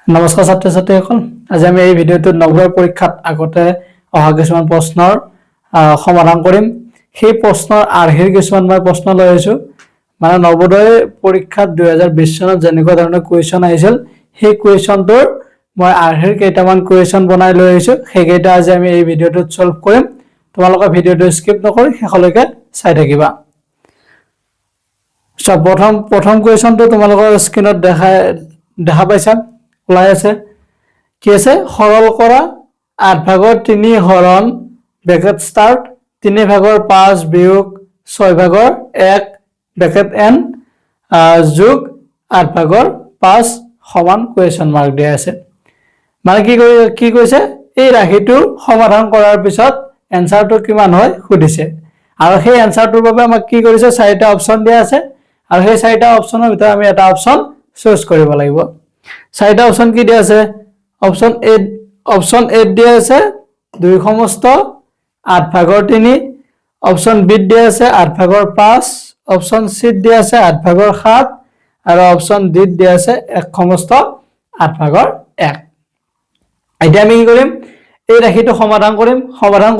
নমস্কাৰ ছাত্ৰ ছাত্ৰীসকল আজি আমি এই ভিডিঅ'টোত নৱোদয় পৰীক্ষাত আগতে অহা কিছুমান প্ৰশ্নৰ সমাধান কৰিম সেই প্ৰশ্নৰ আৰ্হিৰ কিছুমান মই প্ৰশ্ন লৈ আহিছো মানে নৱোদয় পৰীক্ষাত 2020 চনত যেনেকুৱা ধৰণৰ কোৱেশ্চন আহিছিল সেই কোৱেশ্চনটোৰ মই আৰ্হিৰ কেইটামান কোৱেশ্চন বনাই লৈ আহিছো সেইকেইটা আজি আমি এই ভিডিঅ'টোত সলভ কৰিম তোমালোকে ভিডিঅ'টো স্কিপ নকৰি শেষলৈকে চাই থাকিবা প্ৰথম কোৱেশ্চনটো তোমালোকৰ স্ক্ৰিনত দেখা পাইছা ওলাই আছে কি আছে সৰল কৰা 8/3 হৰণ ব্ৰেকেট স্টাৰ্ট 3/5 বিয়োগ 6/1 ব্ৰেকেট n যোগ 8/5 সমান কোৱেশ্চন মাৰ্ক দিয়া আছে মানে কি কৈছে এই ৰাশিটো সমাধান কৰাৰ পিছত এনসাৰটো কিমান হয় সুধিছে আৰু সেই এনসাৰটোৰ বাবে আমাক কি কৰিছে চাৰিটা অপচন দিয়া আছে আৰু সেই চাৰিটা অপচনৰ ভিতৰত আমি এটা অপচন চুজ কৰিব লাগিব চাৰিটা অপচন কি দিয়া আছে অপচন A দিয়া আছে 2 সমস্ত 8/3 অপচন B দিয়া আছে 8/5 অপচন C দিয়া আছে 8/7 আৰু অপচন D দিয়া আছে 1 সমস্ত 8/1 এতিয়া আমি কি কৰিম এই ৰাশিটো সমাধান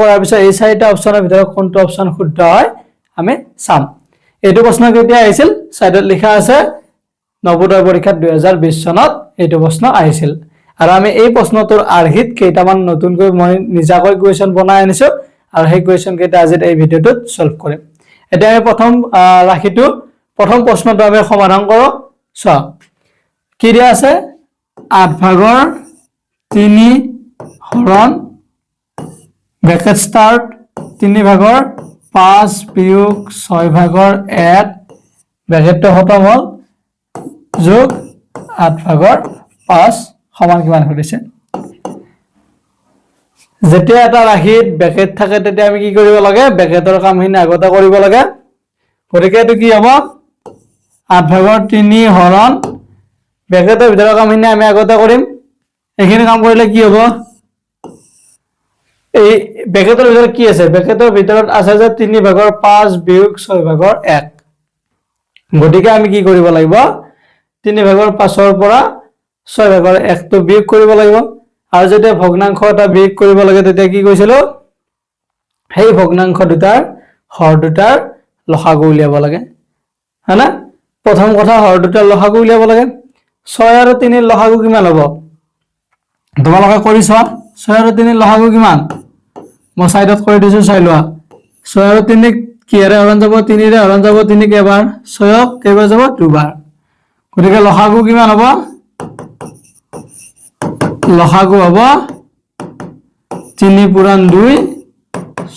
কৰাৰ পিছত এই চাৰিটা অপচনৰ ভিতৰত কোনটো অপচন শুদ্ধ হয় আমি চাম এইটো প্ৰশ্ন কেতিয়া আহিছিল সাইডত লিখা আছে নৱোদয় পৰীক্ষাত 2020 চনত এইটো প্ৰশ্ন আহিছিল আৰু আমি এই প্ৰশ্নটোৰ আৰ্হিত কেইটামান নতুনকৈ মই নিজাকৈ কোৱেশ্চন বনাই আনিছো আৰু সেই কোৱেশ্চন কেইটা আজি এই ভিডিঅ'টোত সলভ কৰিম এতিয়া আমি প্ৰথম প্ৰশ্নটো আমি সমাধান কৰো চোৱা কি দিয়া আছে 8/3 হৰণ ব্ৰেকেট স্টাৰ্ট 3/5 বিয়োগ 6/1 ব্ৰেকেটটো খতম হ'ল যোগ 8/5 সমান কিমান হৈছে যেতিয়া এটা ৰাশিত ব্ৰেকেট থাকে তেতিয়া আমি কি কৰিব লাগে ব্ৰেকেটৰ কামখিনি আগতে কৰিব লাগে গতিকে এটো কি হ'ব 8/3 হৰণ ব্ৰেকেটৰ ভিতৰৰ কামখিনি আমি আগতে কৰিম এইখিনি কাম কৰিলে কি হ'ব এই ব্ৰেকেটৰ ভিতৰত কি আছে ব্ৰেকেটৰ ভিতৰত আছে যে 3/5 বিয়োগ 6/1 গতিকে আমি কি কৰিব লাগিব 3/5 পৰা 6/1 টো বিয়োগ কৰিব লাগিব আৰু যেতিয়া ভগ্নাংশ এটা বিয়োগ কৰিব লাগে তেতিয়া কি কৈছিল সেই ভগ্নাংশ দুটাৰ হৰ দুটাৰ লসাগু উলিয়াব লাগে হয়না প্ৰথম কথা হৰ দুটাৰ লসাগু উলিয়াব লাগে 6 আৰু 3 ৰ লসাগু কিমান হ'ব তোমালোকে কৰি চোৱা 6 আৰু 3 ৰ লসাগু কিমান মই সাইডত কৰি দিছো চাই লোৱা 6 আৰু 3 কিহেৰে হৰণ যাব 3 ৰে হৰণ যাব 3 কেইবাৰ 6 কেইবাৰ যাব দুবাৰ গতিকে লসাগু কিমান হ'ব লসাগু হ'ব 3 পূৰণ 2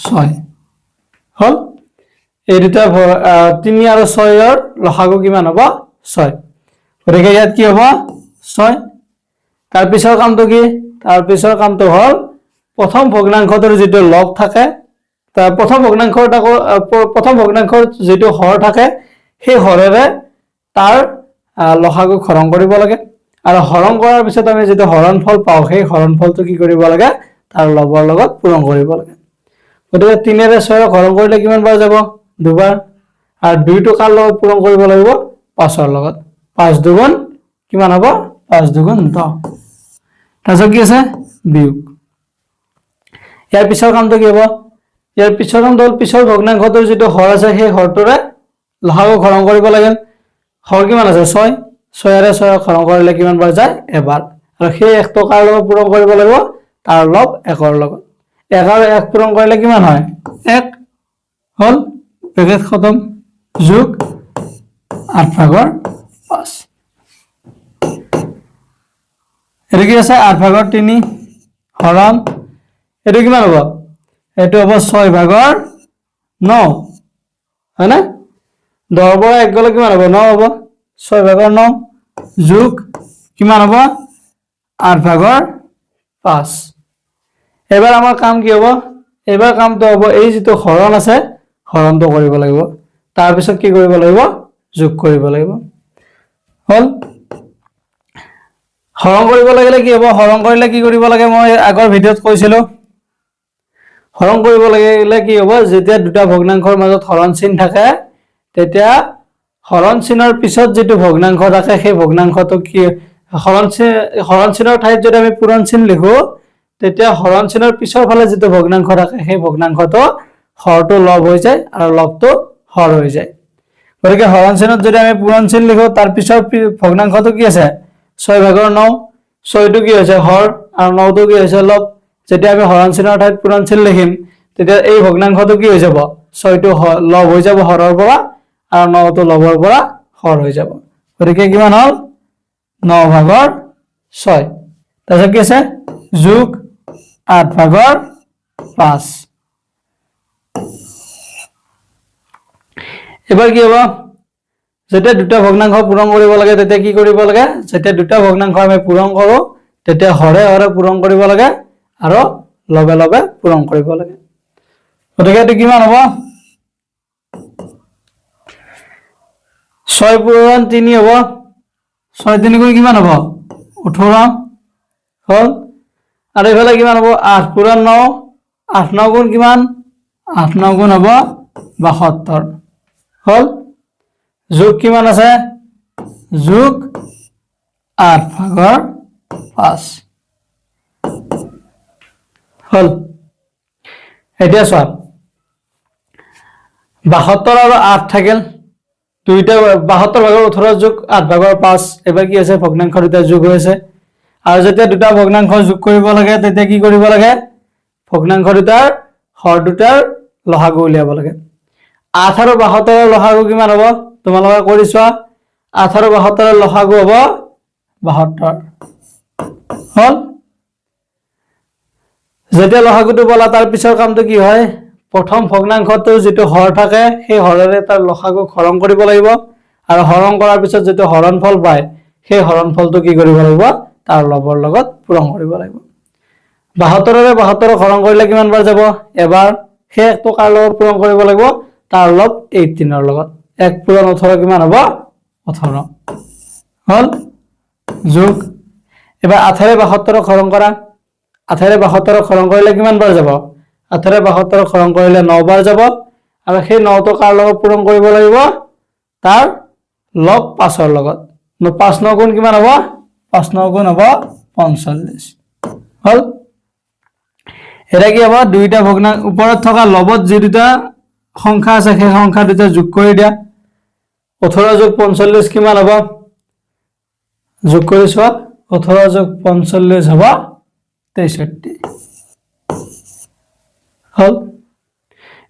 6 হল এই দুটা 3 আৰু 6 ৰ লসাগু কিমান হ'ব 6 গতিকে ইয়াত কি হ'ব 6 তাৰ পিছৰ কামটো হ'ল প্ৰথম ভগ্নাংশটোৰ যেটো লগ থাকে তাৰ প্ৰথম ভগ্নাংশৰ যেটো হৰ থাকে সেই হৰেৰে তাৰ লসাগু হৰণ কৰিব লাগে আৰু হৰণ কৰাৰ পিছত আমি যেটো হৰণফল পাও সেই হৰণফলটো কি কৰিব লাগে তাৰ লগৰ লগত পূৰণ কৰিব লাগে গতিকে 3 ৰে 6 হৰণ কৰিলে কিমান বাৰ যাব দুবাৰ আৰু 2 টো কাৰ লগত পূৰণ কৰিব লাগিব 5 ৰ লগত 5 দুগুণ কিমান হ'ব 5 দুগুণ 10 তাৰপিছত কি আছে বিয়োগ ইয়াৰ পিছৰ কামটো কি হ'ব ইয়াৰ পিছৰ কামটো হ'ল পিছৰ ভগ্নাংশটোৰ যেটো হৰ আছে সেই হৰটোৰে লসাগু হৰণ কৰিব লাগে হৰ কিমান আছে 6 6 ৰে 6 হৰণ কৰিলে কিমান বাৰ যায় এবাৰ আৰু সেই 1 টো কাৰ লগত পূৰণ কৰিব লাগিব তাৰ লগ 1 ৰ লগত 1 আৰু 1 পূৰণ কৰিলে কিমান হয় 1 হল ব্ৰেকেট খতম যোগ 8/5 এটো কি আছে 8/3 হৰণ এটো কিমান হ'ব এটো হ'ব 6/9 হয়না 10 পৰা 1 গলে কিমান হ'ব 9 হ'ব 6/9 যোগ কিমান হ'ব 8/5 এবাৰ আমাৰ কাম কি হ'ব এবাৰ কামটো হ'ব এই যেটো হৰণ আছে হৰণটো কৰিব লাগিব তাৰ পিছত কি কৰিব লাগিব যোগ কৰিব লাগিব হল হৰণ কৰিব লাগিলে কি হ'ব হৰণ কৰিলে কি কৰিব লাগে মই আগৰ ভিডিঅত কৈছিলো হৰণ কৰিব লাগিলে কি হ'ব যেতিয়া দুটা ভগ্নাংশৰ মাজত হৰণ চিন থাকে তেতিয়া হৰণ চিনৰ পিছত যেটো ভগ্নাংশ থাকে সেই ভগ্নাংশটো কি হৰণ চিনৰ ঠাইত যদি আমি পূৰণ চিন লিখো তেতিয়া হৰণ চিনৰ পিছৰ ফালে যিটো ভগ্নাংশ থাকে সেই ভগ্নাংশটো হৰটো লব হৈ যায় আৰু লবটো হৰ হৈ যায় গতিকে হৰণ চিনত যদি আমি পূৰণ চিন লিখো তাৰ পিছৰ ভগ্নাংশটো কি আছে 6/9 6টো কি হৈছে হৰ আৰু 9টো কি হৈছে লব যেতিয়া আমি হৰণ চিনৰ ঠাইত পূৰণ চিন লিখিম তেতিয়া এই ভগ্নাংশটো কি হৈ যাব 6টো লব হৈ যাব হৰৰ পৰা আৰু 9টো লবৰ পৰা হৰ হৈ যাব গতিকে কিমান হল 9/6 তাৰপিছত কি আছে যোগ 8/5 এবাৰ কি হ'ব যেতিয়া দুটা ভগ্নাংশ পূৰণ কৰিব লাগে তেতিয়া কি কৰিব লাগে যেতিয়া দুটা ভগ্নাংশ আমি পূৰণ কৰো তেতিয়া হৰে হৰে পূৰণ কৰিব লাগে আৰু লবে লবে পূৰণ কৰিব লাগে গতিকে এটো কিমান হ'ব 6 পূৰণ 3 হ'ব 6 3 গুণ কিমান হ'ব 18 হল আৰু এফালে কিমান হ'ব 8 পূৰণ 9 8 9 গুণ কিমান 8 9 গুণ হ'ব 72 হল যোগ কিমান আছে যোগ 8/5 হল এতিয়া চোৱা 72 আৰু 8 থাকিল দুইটা 72/18 যোগ 8/5 এবাৰ কি আছে ভগ্নাংশ দুটা যোগ হৈছে আৰু যেতিয়া দুটা ভগ্নাংশ যোগ কৰিব লাগে তেতিয়া কি কৰিব লাগে ভগ্নাংশ দুটাৰ হৰ দুটাৰ লসাগু উলিয়াব লাগে 8 আৰু 72 ৰ লসাগু কিমান হ'ব তোমালোকে কৰি চোৱা 8 আৰু 72 ৰ লসাগু হ'ব 72 হল যেতিয়া লসাগুটো বলা তাৰ পিছৰ কামটো কি হয় প্ৰথম ভগ্নাংশটো যেটো হৰ থাকে সেই হৰেৰে তাৰ লসাগু হৰণ কৰিব লাগিব আৰু হৰণ কৰাৰ পিছত যেটো হৰণফল পায় সেই হৰণফলটো কি কৰিব লাগিব তাৰ লবৰ লগত পূৰণ কৰিব লাগিব 72 ৰে 72 হৰণ কৰিলে কিমান বাৰ যাব এবাৰ সেই একটো কাৰ লগত পূৰণ কৰিব লাগিব তাৰ লব 18 ৰ লগত 1 পূৰণ 18 কিমান হ'ব 18 হল যোগ এবাৰ 8 ৰে 72 হৰণ কৰা 8 ৰে 72 হৰণ কৰিলে কিমান বাৰ যাব 8 ৰে 72 হৰণ কৰিলে 9 বাৰ যাব আৰু সেই 9 টো কাৰ লগত পূৰণ কৰিব লাগিব তাৰ লব 5 ৰ লগত 5 9 গুণ কিমান হ'ব 5 9 গুণ হ'ব 45 হল এটা কি হ'ব দুইটা ভগ্নাংশ ওপৰত থকা লবত যি দুটা সংখ্যা আছে সেই সংখ্যা দুটা যোগ কৰি দিয়া 18 যোগ 45 কিমান হ'ব যোগ কৰি চোৱা 18 যোগ 45 হ'ব 63 হল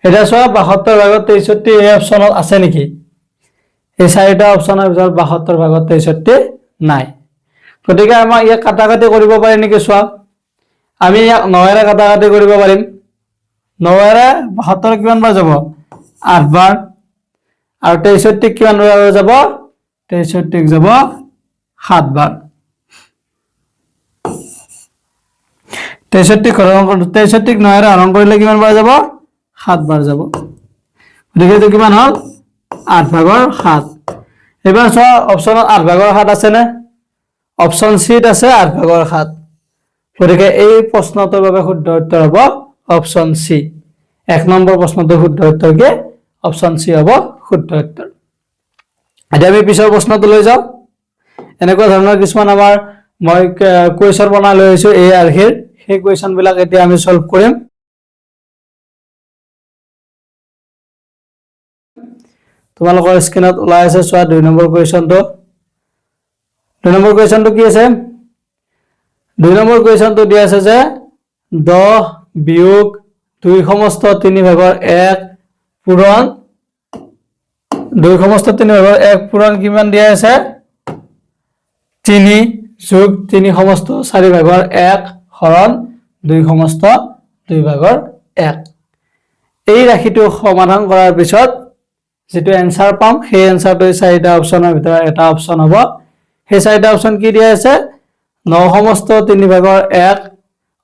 এটা চোৱা 72 ভাগত 63 এই অপচনত আছে নেকি এই চাৰিটা অপচনৰ ভিতৰত 72 ভাগত 63 নাই গতিকে আমাৰ ইয়াক কাটাকাটি কৰিব পাৰি নেকি চোৱা আমি ইয়াক 9 ৰে কাটাকাটি কৰিব পাৰিম 9 ৰে 72 কিমান বাৰ যাব 8 বাৰ আৰু 63 কিমান বাৰ যাব 63 যাব 7 বাৰ 63 9 ৰে হৰণ কৰিলে কিমান বাৰ যাব 7 বাৰ যাব গতিকে এটো কিমান হল 8/7 এবাৰ চোৱা অপচনত 8/7 আছে না অপচন সিত আছে 8/7 গতিকে এই প্ৰশ্নটোৰ বাবে শুদ্ধ উত্তৰ হ'ব অপচন সি 1 নম্বৰ প্ৰশ্নটোৰ শুদ্ধ উত্তৰ কি অপচন সি হ'ব শুদ্ধ উত্তৰ এতিয়া আমি পিছৰ প্ৰশ্নটো লৈ যাও এনেকুৱা ধৰণৰ কিছুমান আমাৰ মই কুৱেশ্যন বনাই লৈ আহিছো এই আৰ্হিৰ সেই কুৱেশ্যন বিলাক এতিয়া আমি সলভ কৰিম তোমালোকৰ স্ক্ৰিনত ওলাই আছে চোৱা 2 নম্বৰ কুৱেশ্যনটো 2 নম্বৰ কুৱেশ্যনটো কি আছে 2 নম্বৰ কুৱেশ্যনটো দিয়া আছে যে 10 বিয়োগ 2 সমস্ত 3/1 পূৰণ 2 সমস্ত 3/1 পূৰণ কিমান দিয়া আছে 3 যোগ 3 সমস্ত 4/1 হৰণ 2 সমস্ত 2/1 এই ৰাশিটো সমাধান কৰাৰ পিছত যেটো এনসাৰ পাম সেই এনসাৰটো চাৰিটা অপচনৰ ভিতৰত এটা অপচন হ'ব সেই চাৰিটা অপচন কি দিয়া আছে 9 সমস্ত 3/1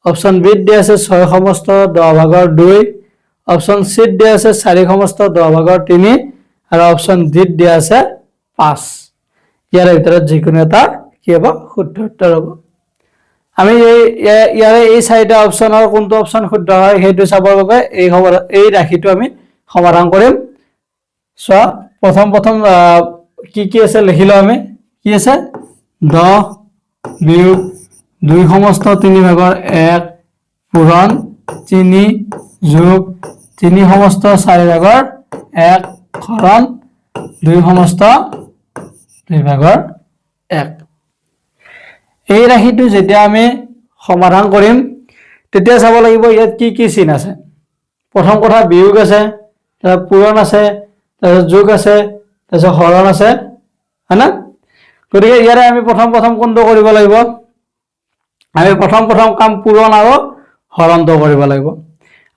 অপচন বি দিয়া আছে 6 সমস্ত 10/2 অপচন সি দিয়া আছে 4 সমস্ত 10/3 আৰু অপচন ডি দিয়া আছে 5 ইয়াৰ ভিতৰত যিকোনো এটা কি হ'ব শুদ্ধ উত্তৰ হ'ব আমি ইয়াৰে এই চাৰিটা অপচনৰ কোনটো অপচন শুদ্ধ হয় সেইটো চাবৰ বাবে এই ৰাশিটো আমি সমাধান কৰিম সো প্ৰথম কি আছে লিখিলো আমি কি আছে 10 বিয়োগ 2 সমস্ত 3 ভাগৰ 1 পূৰণ 3 যোগ 3 সমস্ত 4 ভাগৰ 1 হৰণ 2 সমস্ত 2 ভাগৰ 1। এই ৰাশিটো যেতিয়া আমি সমাধান কৰিম তেতিয়া চাব লাগিব ইয়াত কি কি চিন আছে। প্ৰথম কথা বিয়োগ আছে, তাৰপিছত পূৰণ আছে, তাৰপিছত যোগ আছে, তাৰপিছত হৰণ আছে, হয় না? গতিকে ইয়াৰে আমি প্ৰথম কোনটো কৰিব লাগিব? আমি প্ৰথম কাম পূৰণ আৰু হৰণটো কৰিব লাগিব।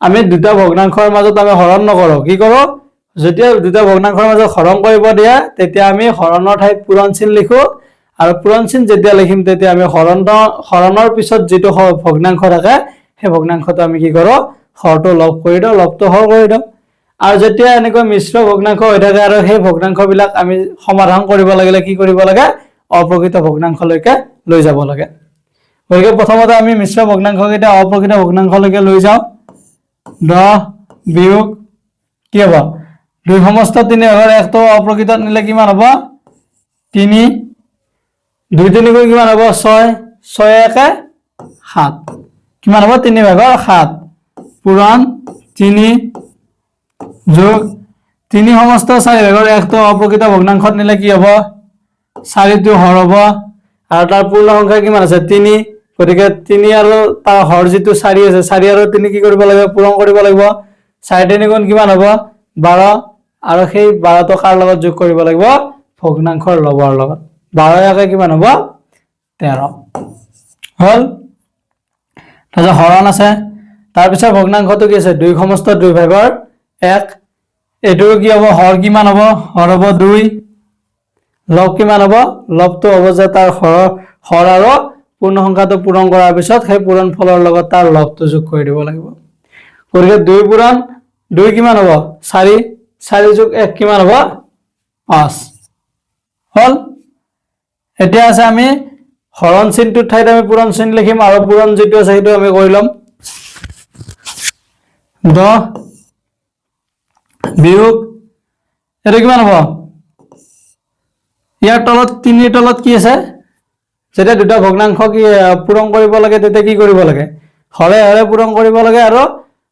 আমি দুটা ভগ্নাংশৰ মাজত আমি হৰণ নকৰো, কি কৰো? যেতিয়া দুটা ভগ্নাংশৰ মাজত হৰণ কৰিব দিয়ে তেতিয়া আমি হৰণৰ ঠাইত পূৰণ চিন লিখো, আৰু পূৰণ চিন যেতিয়া লিখিম তেতিয়া আমি হৰণৰ পিছত যিটো ভগ্নাংশ থাকে সেই ভগ্নাংশটো আমি কি কৰো? হৰটো লব কৰি দিওঁ, লবটো হৰ কৰি দিওঁ। আৰু যেতিয়া এনেকৈ মিশ্ৰ ভগ্নাংশ হৈ থাকে আৰু সেই ভগ্নাংশবিলাক আমি সমাধান কৰিব লাগিলে কি কৰিব লাগে? অপ্ৰকৃত ভগ্নাংশলৈকে লৈ যাব লাগে। গতিকে প্ৰথমতে আমি মিশ্ৰ ভগ্নাংশকেইটা অপ্ৰকৃত ভগ্নাংশলৈকে লৈ যাওঁ। 10 বিয়োগ কি হ'ব? 2 সমস্ত 3 ভাগৰ 1 টো অপ্ৰকৃতত নিলে কিমান হ'ব? 3 2 3 গুণ কিমান হ'ব? 6 6 1 7 কিমান হ'ব? 3 ভাগৰ 7 পূৰণ 3 যোগ 3 সমস্ত 4 ভাগৰ 1 টো অপ্ৰকৃত ভগ্নাংশত নিলে কি হ'ব? 4 টো হৰ হ'ব আৰু তাৰ পূৰ্ণ সংখ্যা কিমান আছে? 3। গতিকে 3 আৰু তাৰ হৰ যিটো 4 আছে, 4 আৰু 3 কি কৰিব লাগিব? পূৰণ কৰিব লাগিব। 4 3 গুণ কিমান হ'ব? 12 আৰু সেই 12 টো কাৰ লগত যোগ কৰিব লাগিব? ভগ্নাংশৰ লবৰ লগত। 12 1 কিমান হ'ব? 13 হল। তাৰপিছত হৰণ আছে, তাৰপিছত ভগ্নাংশটো কি আছে? 2 সমস্ত 2 ভাগৰ 1। এইটো কি হ'ব? হৰ কিমান হ'ব? হৰ হ'ব 2। লব কিমান হ'ব? লবটো হ'ব যে তাৰ হৰ আৰু পূৰ্ণ সংখ্যাটো পূৰণ কৰাৰ পিছত সেই পূৰণ ফলৰ লগত তাৰ লবটো যোগ কৰি দিব লাগিব। গতিকে 2 পূৰণ 2 কিমান হ'ব? 4 4 যোগ 1 কিমান হ'ব? 5 হল। এতিয়া আছে আমি হৰণ চিনটোৰ ঠাইত আমি পূৰণ চিন লিখিম আৰু পূৰণ যিটো আছে সেইটো আমি কৰি ল'ম। 10 বিয়োগ এইটো কিমান হ'ব? ইয়াৰ তলত 3 তলত কি আছে? যেতিয়া দুটা ভগ্নাংশ কি পূৰণ কৰিব লাগে তেতিয়া কি কৰিব লাগে? হৰে হৰে পূৰণ কৰিব লাগে আৰু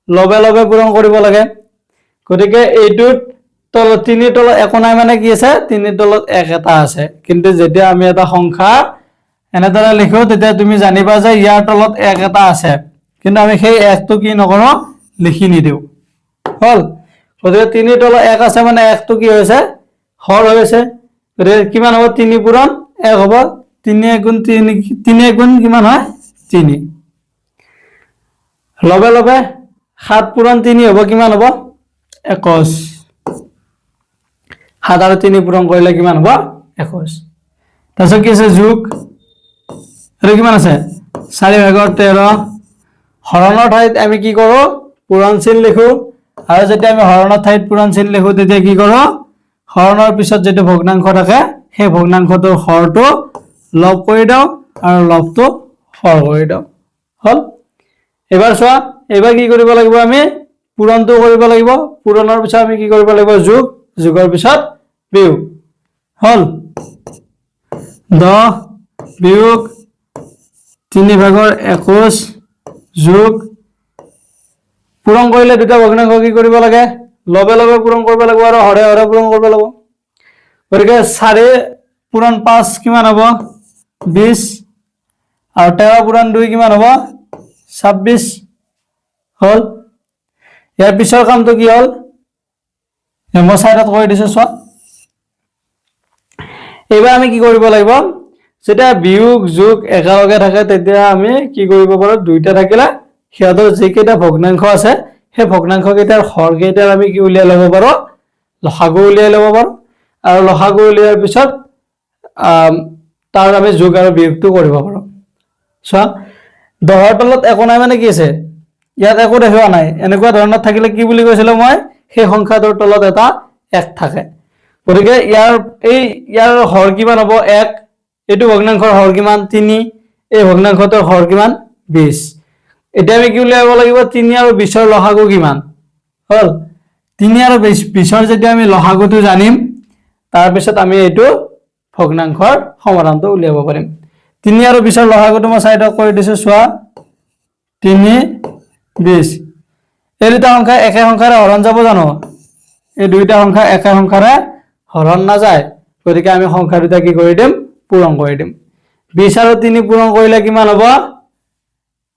লবে লবে পূৰণ কৰিব লাগে। গতিকে এইটোত তলত 3 তলত একো নাই মানে কি আছে? 3 তলত 1 এটা আছে। কিন্তু যেতিয়া আমি এটা সংখ্যা এনেদৰে লিখো তেতিয়া তুমি জানিবা যে ইয়াৰ তলত 1 এটা আছে, কিন্তু আমি সেই 1 টো কি নকৰো? লিখি নিদিওঁ। হল। গতিকে 3 তলত 1 আছে মানে 1 টো কি হৈছে? হৰ হৈছে। গতিকে কিমান হ'ব? 3 পূৰণ 1 হ'ব। 3 গুণ 3 গুণ কিমান হয়? 3 লবে লবে 7 পূৰণ 3 হ'ব কিমান হ'ব? 21। 7 আৰু 3 পূৰণ কৰিলে কিমান হ'ব? 21। তাৰপিছত কি আছে? যোগ আৰু কিমান আছে? 4 ভাগৰ 13। হৰণৰ ঠাইত আমি কি কৰো? পূৰণ চিন লিখো, আৰু যেতিয়া আমি হৰণৰ ঠাইত পূৰণ চিন লিখো তেতিয়া কি কৰো? হৰণৰ পিছত যিটো ভগ্নাংশ থাকে সেই ভগ্নাংশটোৰ হৰটো লব কৰি দিওঁ আৰু লবটো হৰ কৰি দিওঁ। হল। এবাৰ চোৱা, এবাৰ কি কৰিব লাগিব? আমি পূৰণটো কৰিব লাগিব। পূৰণৰ পিছত আমি কি কৰিব লাগিব? যোগ, যোগৰ পিছত বিয়োগ। হল। 10 বিয়োগ 3 ভাগৰ 21 যোগ পূৰণ কৰিলে দুটা ভগ্নাংশ কি কৰিব লাগে? লবে লবে পূৰণ কৰিব লাগিব আৰু হৰে হৰে পূৰণ কৰিব লাগিব। গতিকে 4 পূৰণ 5 কিমান হ'ব? 20 আৰু 13 পূৰণ 2 কিমান হ'ব? 26 হল। ইয়াৰ পিছৰ কামটো কি হল? মই চাইডত কৰি দিছো চোৱা। এইবাৰ আমি কি কৰিব লাগিব? যেতিয়া বিয়োগ যোগ একেলগে থাকে তেতিয়া আমি কি কৰিব পাৰো? দুইটা থাকিলে সিহঁতৰ যিকেইটা ভগ্নাংশ আছে সেই ভগ্নাংশ কেইটাৰ হৰ কেইটাৰ আমি কি উলিয়াই ল'ব পাৰো? লসাগু উলিয়াই ল'ব পাৰো। আৰু লসাগু উলিয়াৰ পিছত তাৰ আমি যোগ আৰু বিয়োগটো কৰিব পাৰো। চোৱা, 10ৰ তলত একো নাই মানে কি আছে? ইয়াত একো দেখুওৱা নাই। এনেকুৱা ধৰণত থাকিলে কি বুলি কৈছিলো মই? সেই সংখ্যাটোৰ তলত এটা 1 থাকে। গতিকে ইয়াৰ হৰ কিমান হ'ব? 1। এইটো ভগ্নাংশৰ হৰ কিমান? 3। এই ভগ্নাংশটোৰ হৰ কিমান? 20। এতিয়া আমি কি উলিয়াব লাগিব? 3 আৰু 20ৰ লসাগু কিমান? হল। 3 আৰু 20ৰ যেতিয়া আমি লসাগুটো জানিম তাৰপিছত আমি এইটো ভগ্নাংশৰ সমাধানটো উলিয়াব পাৰিম। 3 আৰু 20 ৰ লসাগুটো মই সাইডত কৰি দিছো চোৱা 3 20 এই দুটা সংখ্যা একে সংখ্যাৰে হৰণ যাব জানো এই দুইটা সংখ্যা একে সংখ্যাৰে হৰণ নাযায় গতিকে আমি সংখ্যা দুটা কি কৰি দিম পূৰণ কৰি দিম 20 আৰু 3 পূৰণ কৰিলে কিমান হ'ব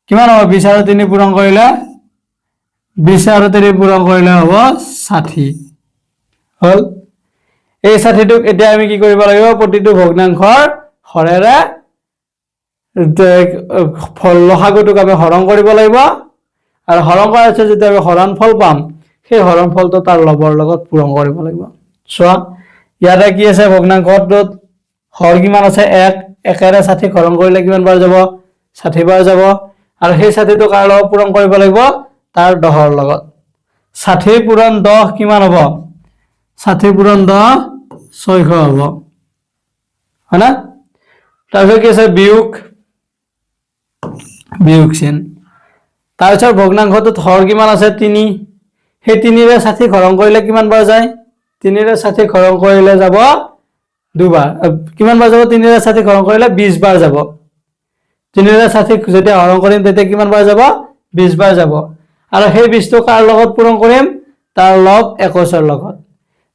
20 আৰু 3 পূৰণ কৰিলে 20 আৰু 3 পূৰণ কৰিলে হ'ব 60 হল এই 60 টোক এতিয়া আমি কি কৰিব লাগিব প্ৰতিটো ভগ্নাংশৰ হৰেৰে লসাগুটোক আমি হৰণ কৰিব লাগিব আৰু হৰণ কৰাৰ পিছত যেতিয়া আমি হৰণ ফল পাম সেই হৰণ ফলটো তাৰ লবৰ লগত পূৰণ কৰিব লাগিব চোৱা ইয়াতে কি আছে ভগ্নাংশটোত হৰ কিমান আছে 1 একেৰে 60 হৰণ কৰিলে কিমান বাৰ যাব 60 বাৰ যাব আৰু সেই 60 টো কাৰ লগত পূৰণ কৰিব লাগিব তাৰ 10 ৰ লগত 60 পূৰণ 10 কিমান হ'ব 60 পূৰণ 10 600 হ'ব হয়না তাৰপিছত কি আছে বিয়োগ চিন তাৰপিছত ভগ্নাংশটোত হৰ কিমান আছে 3 সেই 3 ৰে 60 হৰণ কৰিলে কিমান বাৰ যায় 3 ৰে 60 হৰণ কৰিলে যাব দুবাৰ কিমান বাৰ যাব 3 ৰে 60 হৰণ কৰিলে 20 বাৰ যাব 3 ৰে 60 যেতিয়া হৰণ কৰিম তেতিয়া কিমান বাৰ যাব 20 বাৰ যাব আৰু সেই 20 টো কাৰ লগত পূৰণ কৰিম তাৰ লব 21 ৰ লগত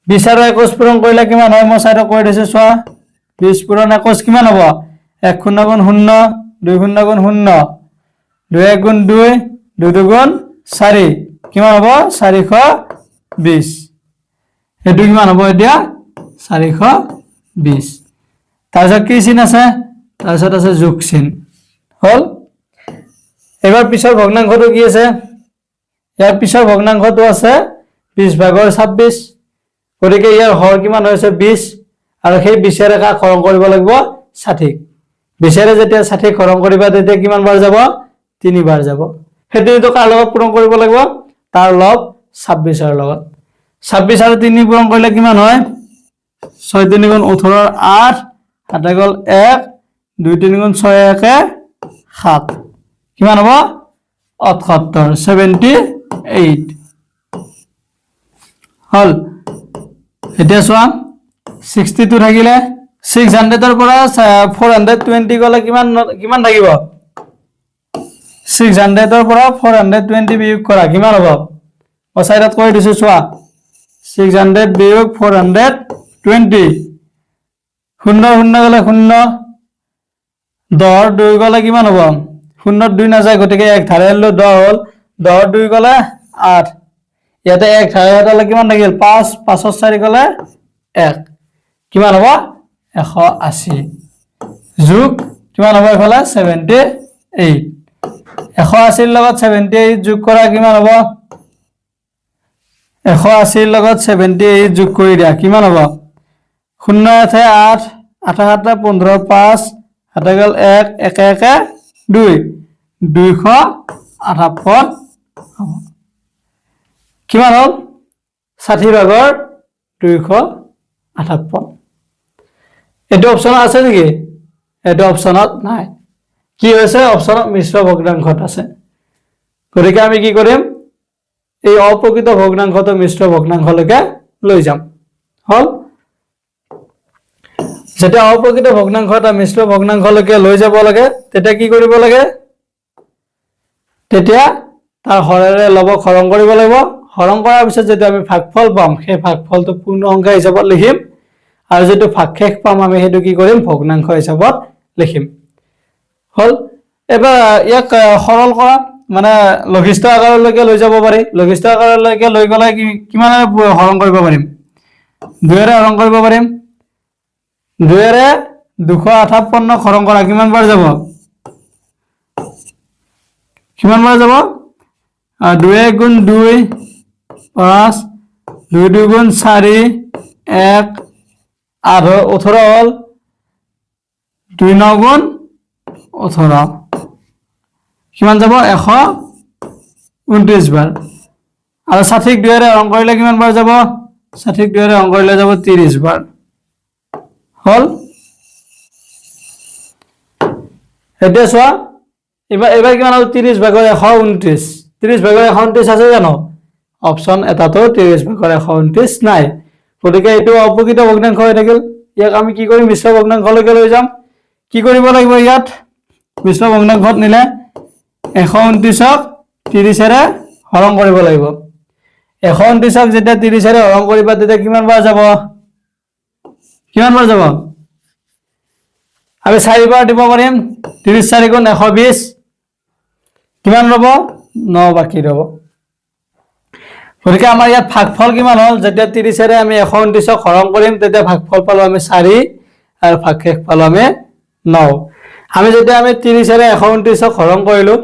20 আৰু 21 পূৰণ কৰিলে কিমান হয় মই সাইডত কৰি দিছো চোৱা 20 পূৰণ 21 কিমান হ'ব 1 শূন্য গুণ 0 2 শূন্য গুণ 0 2 1 গুণ 2 2 2 গুণ 4 কিমান হ'ব 420 এটো কিমান হ'ব এতিয়া 420 তাৰপিছত কি চিন আছে তাৰপিছত আছে যোগ চিন হল এবাৰ পিছৰ ভগ্নাংশটো কি আছে ইয়াৰ পিছৰ ভগ্নাংশটো আছে 20 ভাগৰ 26 গতিকে ইয়াৰ হৰ কিমান হৈছে 20 আৰু সেই 20 এৰে কাক হৰণ কৰিব লাগিব 60 20 এৰে যেতিয়া 60 হৰণ কৰিবা তেতিয়া কিমান বাৰ যাব 3 বাৰ যাব হেতুটো কাৰ লগত পূৰণ কৰিব লাগিব তাৰ লব 26 ৰ লগত 26 আৰু 3 পূৰণ কৰিলে কিমান হয় 6 3 গুণ 18 8 7 গল 1 2 3 গুণ 6 1 7 কিমান হ'ব 78 78 হল এতিয়া চোৱা 62 থাকিলে 600 ৰ পৰা 420 গলে কিমান থাকিব 600 ৰ পৰা 420 বিয়োগ কৰা কিমান হ'ব মই সাইডত কৰি দিছো চোৱা 600 বিয়োগ 420 শূন্য শূন্য গলে শূন্য 10 2 গলে কিমান হ'ব 0 2 নাযায় গতিকে এক ধাৰে লৈ 10 হল 10 2 গলে 8 ইয়াতে এক ধাৰে হলে কিমান থাকিল 5 5 4 গলে 1 কিমান হ'ব 180 যোগ কিমান হ'ব এফালে 78 180 ৰ লগত 78 যোগ কৰা কিমান হ'ব 180 ৰ লগত 78 যোগ কৰি দিয়া কিমান হ'ব 0 আছে 8 8 7 15 5 7 গল 1 1 1 2 258 হ'ব কিমান হ'ল 60 ভাগৰ 258 এটো অপচন আছে নেকি এটো অপচনত নাই কি হৈছে অপচনত মিশ্র ভগ্নাংশত আছে গতিকে আমি কি কৰিম এই অপ্ৰকৃত ভগ্নাংশটো মিশ্ৰ ভগ্নাংশলৈকে লৈ যাম হল যেটা অপ্ৰকৃত ভগ্নাংশটা মিশ্ৰ ভগ্নাংশলৈকে লৈ যাব লাগে তেতিয়া কি কৰিব লাগে তেতিয়া তাৰ হৰেৰে লবক হৰণ কৰিব লাগিব হৰণ কৰাৰ পিছত যেতিয়া আমি ভাগফল পাম সেই ভাগফলটো পূৰ্ণ সংখ্যা হিচাপত লিখিম আৰু যেটো ভাগশেষ পাম আমি হেতু কি কৰিম ভগ্নাংশ হিচাপত লিখিম হল এবাৰ ইয়াক সৰল কৰা মানে লঘিষ্ঠ আকাৰলৈকে লৈ যাব পাৰি লঘিষ্ঠ আকাৰলৈকে লৈ গলে কিমানে হৰণ কৰিব পাৰিম 2 এৰে হৰণ কৰিব পাৰিম 2 এৰে 258 হৰণ কৰা কিমান বাৰ যাব 2 1 গুণ 2 5 2 2 গুণ 4 1 18 হল 2 9 গুণ 18 কিমান যাব 129 বাৰ আৰু 60 2 এৰে হৰণ কৰিলে কিমান বাৰ যাব 60 2 এৰে হৰণ কৰিলে যাব 30 বাৰ হল এতিয়া চোৱা এবাৰ কিমান হল 30 ভাগৰ 129 30 ভাগৰ 129 আছে জানো অপচন এটাতো 30 ভাগৰ 129 নাই গতিকে এটো অপ্ৰকৃত ভগ্নাংশ হৈ থাকিল ইয়াক আমি কি কৰিম মিশ্ৰ ভগ্নাংশলৈকে লৈ যাম কি কৰিব লাগিব ইয়াত মিশ্ৰ ভগ্নাংশত নিলে 129ক 30ৰে হৰণ কৰিব লাগিব 129ক যেতিয়া 30ৰে হৰণ কৰিবা তেতিয়া কিমান বাৰ যাব আমি 4 বাৰ দিব পাৰিম 30 4 গুণ 120 কিমান ৰব 9 বাকি ৰব গতিকে আমাৰ ইয়াত ভাগফল কিমান হ'ল যেতিয়া 30ৰে আমি 129ক হৰণ কৰিম তেতিয়া ভাগফল পালো আমি 4 আৰু ভাগশেষ পালো আমি 9 আমি যেতিয়া আমি 30ৰে 129ক হৰণ কৰিলো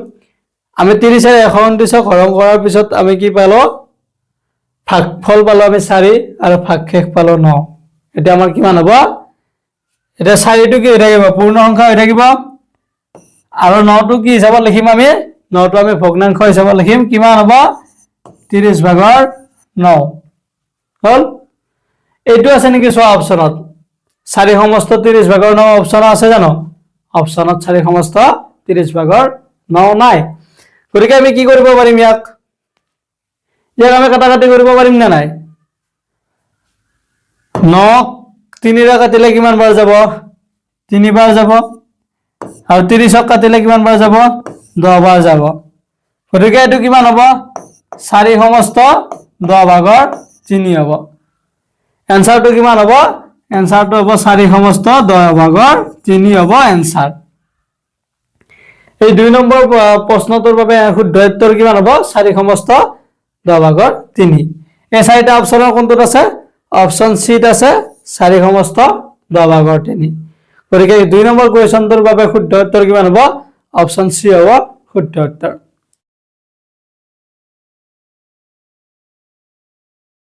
আমি 30ৰে 129ক হৰণ কৰাৰ পিছত আমি কি পালো ভাগফল পালো আমি 4 আৰু ভাগশেষ পালো 9 এটা আমাৰ কিমান হ'ব এটা 4টো কি হৈ থাকিব পূৰ্ণ সংখ্যা হৈ থাকিব আৰু 9টো কি হিচাপত লিখিম আমি 9টো আমি ভগ্নাংশ হিচাপত লিখিম কিমান হ'ব 30 ভাগৰ 9 হল এইটো আছে নেকি সব অপচনত 4 সমস্ত 30 ভাগৰ 9 অপচন আছে জানো অপচনত 4 সমস্ত 30 ভাগৰ 9 নাই গতিকে আমি কি কৰিব পাৰিম ইয়াক আমি কাটাকাটি কৰিব পাৰিম না নাই 9 3 ৰে কাটিলে কিমান বাৰ যাব 3 বাৰ যাব আৰু 30ক কাটিলে কিমান বাৰ যাব 10 বাৰ যাব গতিকে এটো কিমান হ'ব 4 সমস্ত 10 ভাগৰ 3 হ'ব এনসাৰটো কিমান হ'ব এনসাৰটো হ'ব 4 সমস্ত 10 ভাগৰ 3 হ'ব এনসাৰ এই 2 নম্বৰ প্ৰশ্নটোৰ বাবে শুদ্ধ উত্তৰ কিমান হ'ব 4 সমস্ত 10 ভাগৰ 3 এই চাৰিটা অপচনৰ কোনটোত আছে অপচন সিত আছে 4 সমস্ত 10 ভাগৰ 3 গতিকে 2 নম্বৰ কোৱেশ্চনটোৰ বাবে শুদ্ধ উত্তৰ কিমান হ'ব অপচন সি হ'ব শুদ্ধ উত্তৰ